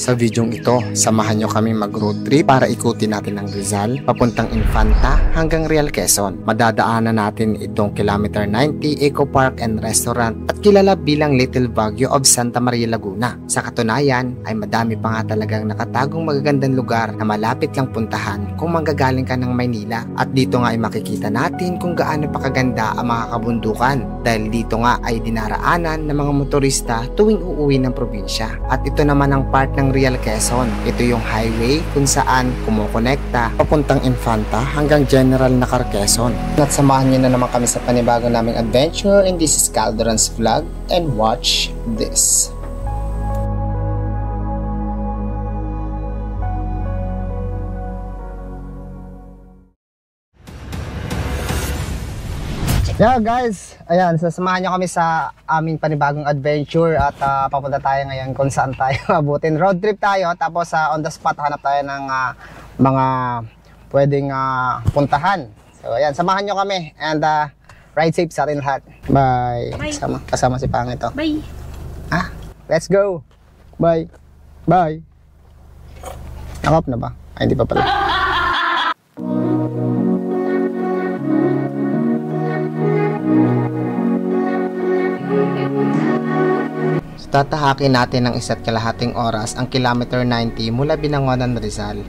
Sa videong ito, samahan nyo kami mag-road trip para ikutin natin ang Rizal, papuntang Infanta hanggang Real Quezon. Madadaanan natin itong kilometer 90 Eco Park and Restaurant at kilala bilang Little Baguio of Santa Maria, Laguna. Sa katunayan ay madami pa nga talagang nakatagong magagandang lugar na malapit lang puntahan kung manggagaling ka ng Maynila. At dito nga ay makikita natin kung gaano pa kaganda ang mga kabundukan dahil dito nga ay dinaraanan ng mga motorista tuwing uuwi ng probinsya. At ito naman ang part ng Real Quezon. Ito yung highway kung saan kumukonekta papuntang Infanta hanggang General Nakar, Quezon. At samahan nyo na naman kami sa panibago naming adventure, and this is Calderon's Vlog, and watch this. Yeah guys, ayan, sasamahan nyo kami sa aming panibagong adventure at papunta tayo ngayon kung saan tayo abutin. Road trip tayo, tapos on the spot hanap tayo ng mga pwedeng puntahan. So ayan, samahan nyo kami and ride safe sa atin lahat. Bye. Bye. Kasama si Pang ito. Bye. Let's go. Bye. Bye. Nakap na ba? Ay, hindi pa pala. Tatahakin natin ng 1.5 oras ang kilometer 90 mula Binangonan, Rizal.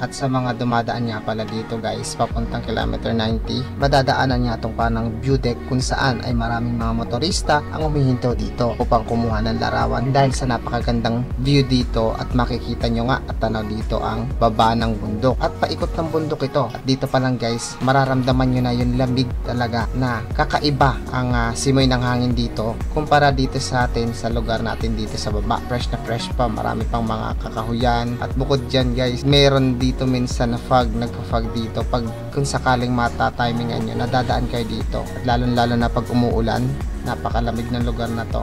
At sa mga dumadaan nga pala dito guys, papuntang kilometer 90, madadaanan nga itong kanang view deck kung saan ay maraming mga motorista ang humihinto dito upang kumuha ng larawan dahil sa napakagandang view dito. At makikita nyo nga at tanaw dito ang baba ng bundok at paikot ng bundok ito. At dito pa lang guys, mararamdaman nyo na yung lamig talaga na kakaiba ang simoy ng hangin dito kumpara dito sa atin sa lugar natin dito sa baba. Fresh na fresh pa, marami pang mga kakahuyan. At bukod dyan guys, meron dito minsan na nagpa-fog dito pag kung sakaling mata-timingan nyo, nadadaan kayo dito. At lalo na pag umuulan, napakalamig ng lugar na to.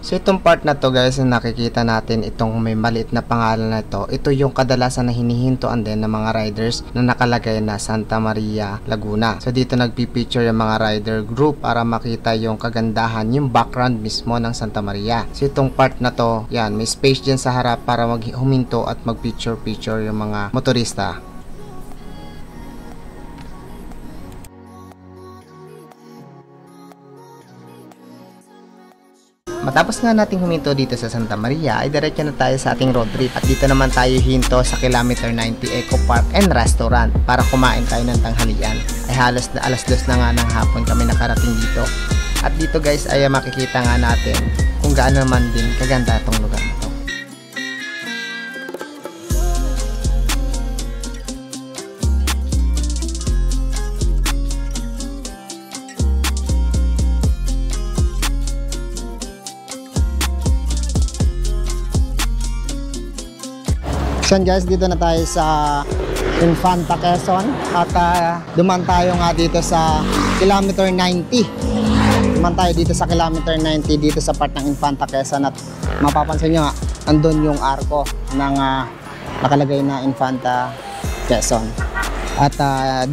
So itong part na to guys na nakikita natin, itong may maliit na pangalan na ito yung kadalasan na hinihintuan din ng mga riders na nakalagay na Santa Maria, Laguna. So dito nagpipicture yung mga rider group para makita yung kagandahan, yung background mismo ng Santa Maria. So itong part na to, yan, may space dyan sa harap para huminto at mag-picture yung mga motorista. Matapos nga nating huminto dito sa Santa Maria, ay diretso na tayo sa ating road trip. At dito naman tayo hinto sa kilometer 90 Eco Park and Restaurant para kumain tayo ng tanghalian. Ay halos na alas 2 na nga ng hapon kami nakarating dito. At dito guys ay makikita nga natin kung gaano naman din kaganda itong lugar na to. So guys, dito na tayo sa Infanta, Quezon at duman tayo nga dito sa kilometer 90. Duman tayo dito sa kilometer 90 dito sa part ng Infanta, Quezon at mapapansin nyo nga, andun yung arko ng nakalagay na Infanta, Quezon. At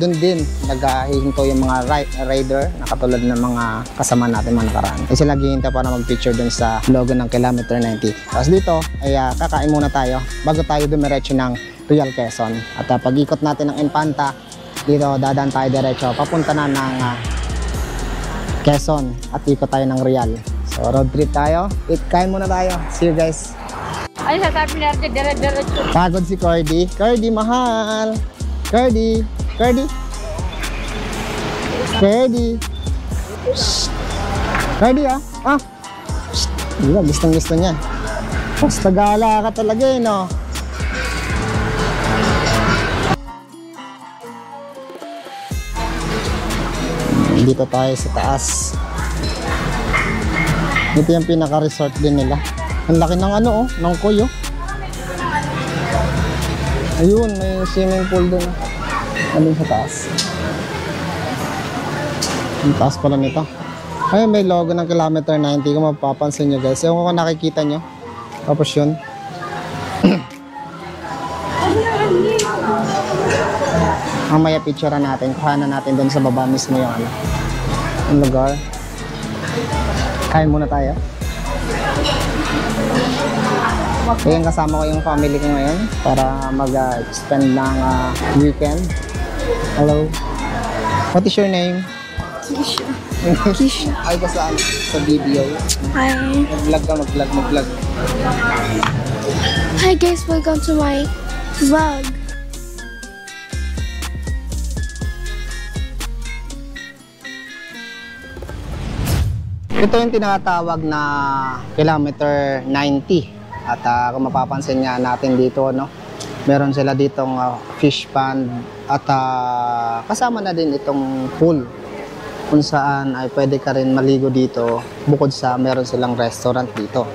dun din naghihinto yung mga rider na katulad ng mga kasama natin mga nakaraan. Kasi naghihinto para mag-picture dun sa logo ng kilometer 90. Tapos dito ay kakain muna tayo bago tayo dumiretso ng Real Quezon. At pag-ikot natin ng Infanta, dito dadaan tayo diretso papunta na ng Quezon at ikot tayo ng Real. So road trip tayo, kain muna tayo. See you guys. Ay, sasabi natin dire-diretso. Pagod si Cordy. Cordy, mahal. Cordy. Cordy. Cordy. Cordy Gustong-gusto niya. Basta gala ka talaga no. Dito tayo sa taas. Ito yung pinaka-resort din nila. Ang laki ng ng kuyo. Ayun, may swimming pool doon. Andun sa taas. Ang taas pala nito. Ayun, may logo ng kilometer 90 kung mapapansin nyo guys. Yung kung nakikita nyo. Tapos yun. Mamaya picturean natin. Kuhanan natin doon sa baba mismo yung ano, yung lugar. Kain muna tayo. Ayan, kasama ko yung family ko ngayon para mag-spend ng weekend. Hello. What is your name? Kisha. Kisha. Ay ka saan? Sa video. Hi. Mag-vlog. Hi guys, welcome to my vlog. Ito yung tinatawag na kilometer 90. At kung mapapansin nga natin dito, no, meron sila ditong fish pond at kasama na din itong pool kung saan ay pwede ka rin maligo dito bukod sa meron silang restaurant dito.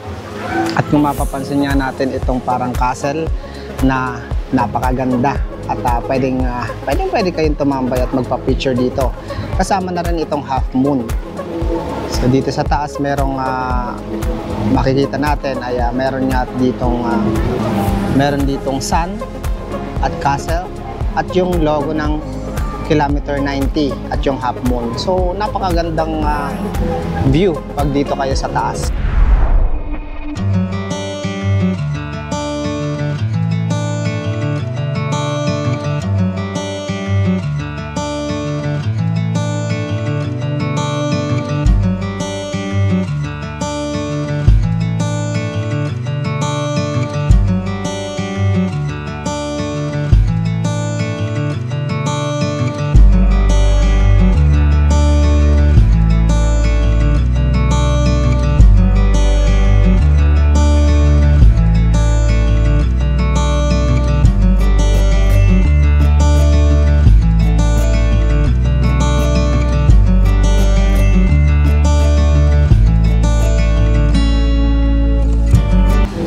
At kung mapapansin nga natin itong parang castle na napakaganda at pwede kayong tumambay at magpa-picture dito. Kasama na rin itong half moon. So dito sa taas merong makikita natin ay meron ditong sun at castle at yung logo ng kilometer 90 at yung half moon. So napakagandang view pag dito kayo sa taas.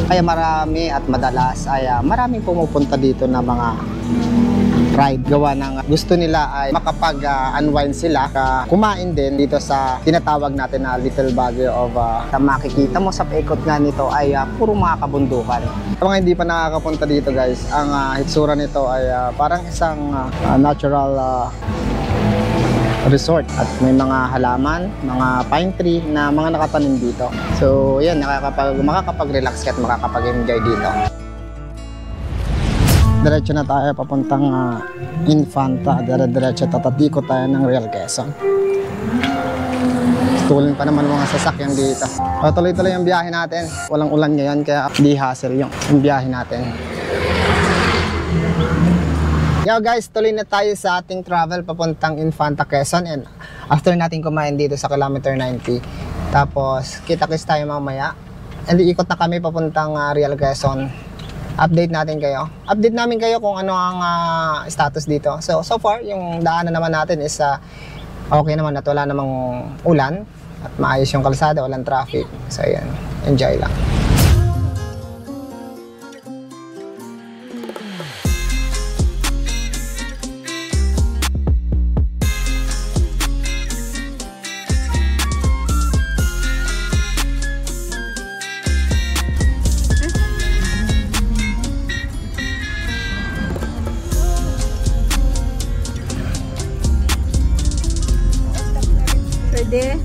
Kaya marami at madalas ay maraming pumupunta dito na mga ride. Gawa ng gusto nila ay makapag-unwind sila, kumain din dito sa tinatawag natin na Little Baguio of makikita mo sa paikot nga nito ay puro mga kabundukan. Sa mga hindi pa nakakapunta dito guys, ang hitsura nito ay parang isang natural resort at may mga halaman, mga pine tree na mga nakatanim dito. So yan, makakapag-relax ka at makakapag-enjoy dito. Diretso na tayo papuntang Infanta. Diretso tatatiko tayo ng Real Quezon. Tulin pa naman mga sasakyan dito. Tuloy-tuloy yung biyahe natin. Walang ulan ngayon kaya di hassle yung biyahe natin. Yo guys, tuloy na tayo sa ating travel papuntang Infanta, Quezon. And after natin kumain dito sa kilometer 90, tapos kita-kits tayo mamaya. And ikot na kami papuntang Real Quezon. Update natin kayo. Update namin kayo kung ano ang status dito. So far, yung daanan naman natin is okay naman at wala namang ulan. At maayos yung kalsada, walang traffic. So yan, enjoy lang. Pwede.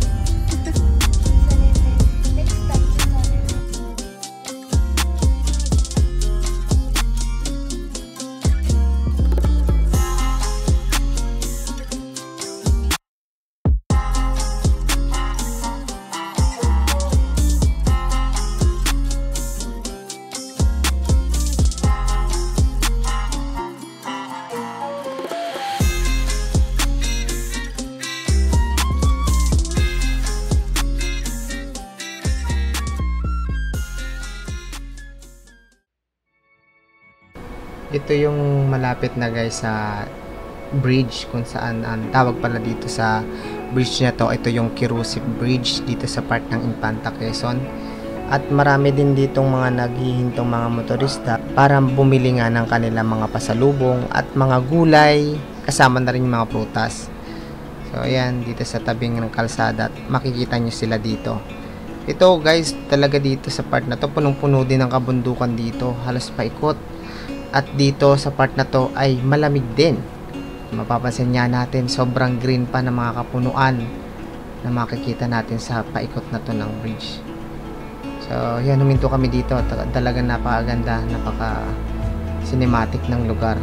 Ito yung malapit na guys sa bridge kung saan ang tawag pala dito sa bridge na to, ito yung Kirusip Bridge dito sa part ng Infanta, Quezon. At marami din ditong mga naghihintong mga motorista para bumili nga ng kanilang mga pasalubong at mga gulay, kasama na rin yung mga prutas. So ayan, dito sa tabing ng kalsada at makikita nyo sila dito. Ito guys, talaga dito sa part na to, punong-puno din ng kabundukan dito, halos paikot. At dito sa part na to ay malamig din. mapapansin nga natin, sobrang green pa ng mga kapunuan na makikita natin sa paikot na to ng bridge. So, yan, huminto kami dito. Talagang napakaganda, napaka-cinematic ng lugar.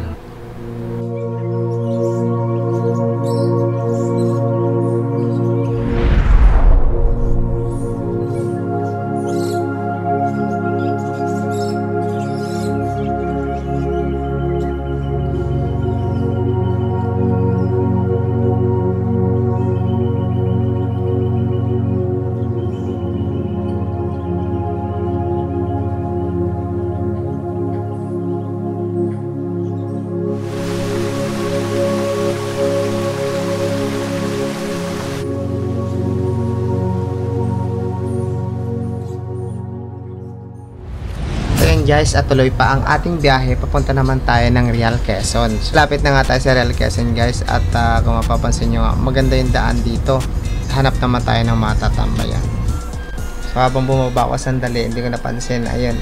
Guys, at tuloy pa ang ating biyahe. Papunta naman tayo ng Real Quezon. So, lapit na nga tayo sa Real Quezon, guys. At kung mapapansin nyo nga, maganda yung daan dito. Hanap naman tayo ng mga tatambayan. So, habang bumaba ko sandali, hindi ko napansin. Ayun,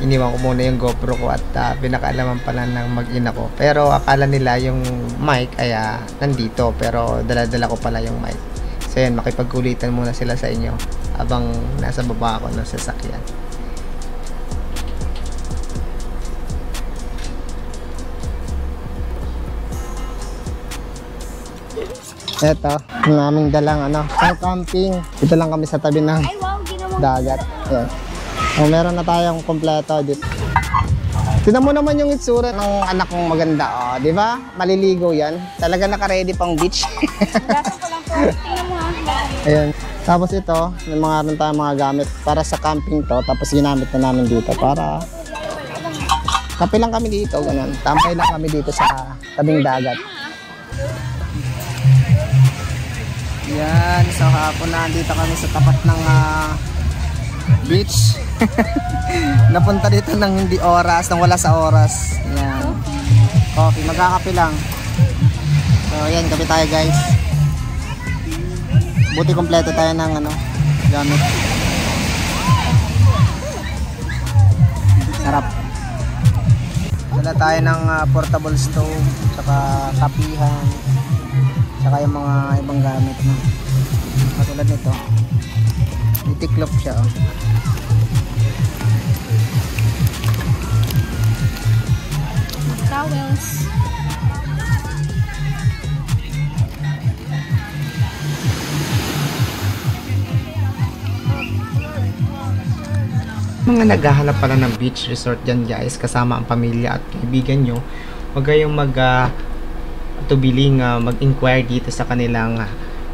iniwan ko muna yung GoPro ko at pinakaalaman pala ng mag-ina ko. Pero akala nila yung mic ay nandito. Pero dala-dala ko pala yung mic. So, yan, makipagkulitan muna sila sa inyo habang nasa baba ako ng sasakyan. Eto, ang aming dalang pang camping. Dito lang kami sa tabi ng dagat. Ayan. So, meron na tayong kompleto dito. Tignan mo naman yung itsura ng anak kong maganda. Oh, di ba? Maliligo yan. Talaga naka-ready pang beach. Ayan. Tapos ito, may mga tayong mga gamit para sa camping to. Tapos ginamit na namin dito para kape lang kami dito. Ganun. Tampay lang kami dito sa tabing dagat. Yan, so hapon na dito kami sa tapat ng beach. Napunta dito ng hindi oras, nang wala sa oras. Yan. Coffee, magkakape lang. So yan, kape tayo guys. Buti kompleto tayo ng gamit. Sarap. Dala tayo ng portable stove, tsaka kapihan. Saka yung mga ibang gamit na katulad nito, itiklop siya Towels. Mga naghahanap pala ng beach resort dyan guys, kasama ang pamilya at kaibigan nyo, huwag kayong tubiling mag-inquire dito sa kanilang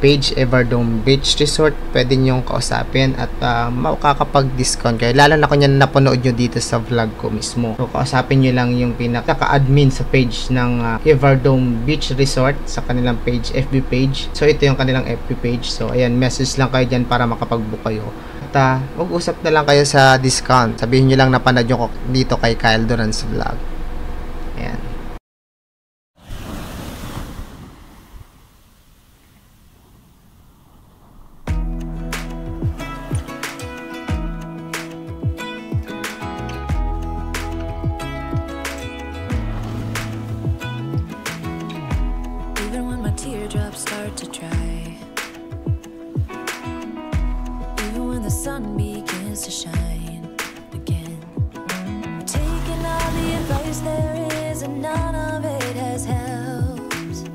page, Everdome Beach Resort. Pwede nyong kausapin at makakapag-discount kayo, lalo na kung yan napanood nyo dito sa vlog ko mismo. So kausapin nyo lang yung pinaka-admin sa page ng Everdome Beach Resort sa kanilang page, FB page. So ito yung kanilang FB page. So ayan, message lang kayo dyan para makapag-book kayo. At mag-usap na lang kayo sa discount. Sabihin nyo lang napanood nyo dito kay Kyle Duran's vlog. Ayan. Teardrops start to dry, even when the sun begins to shine again. Taking all the advice there is and none of it has helped.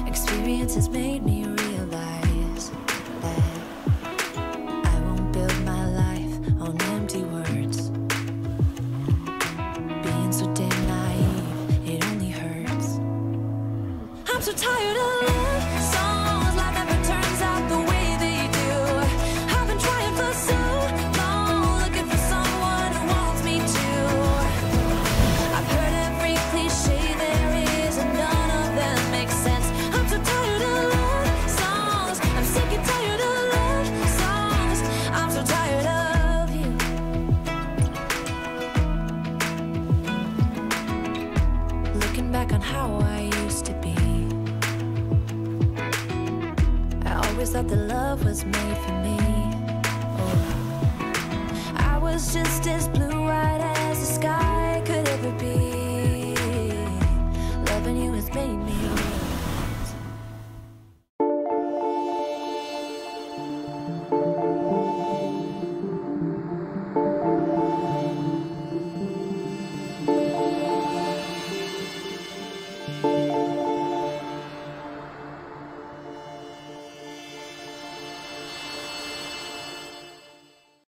Experience has made me realize that I won't build my life on empty words. Being so damn naive, it only hurts. I'm so tired of back on how I used to be. I always thought that love was made for me. Oh, I was just as blue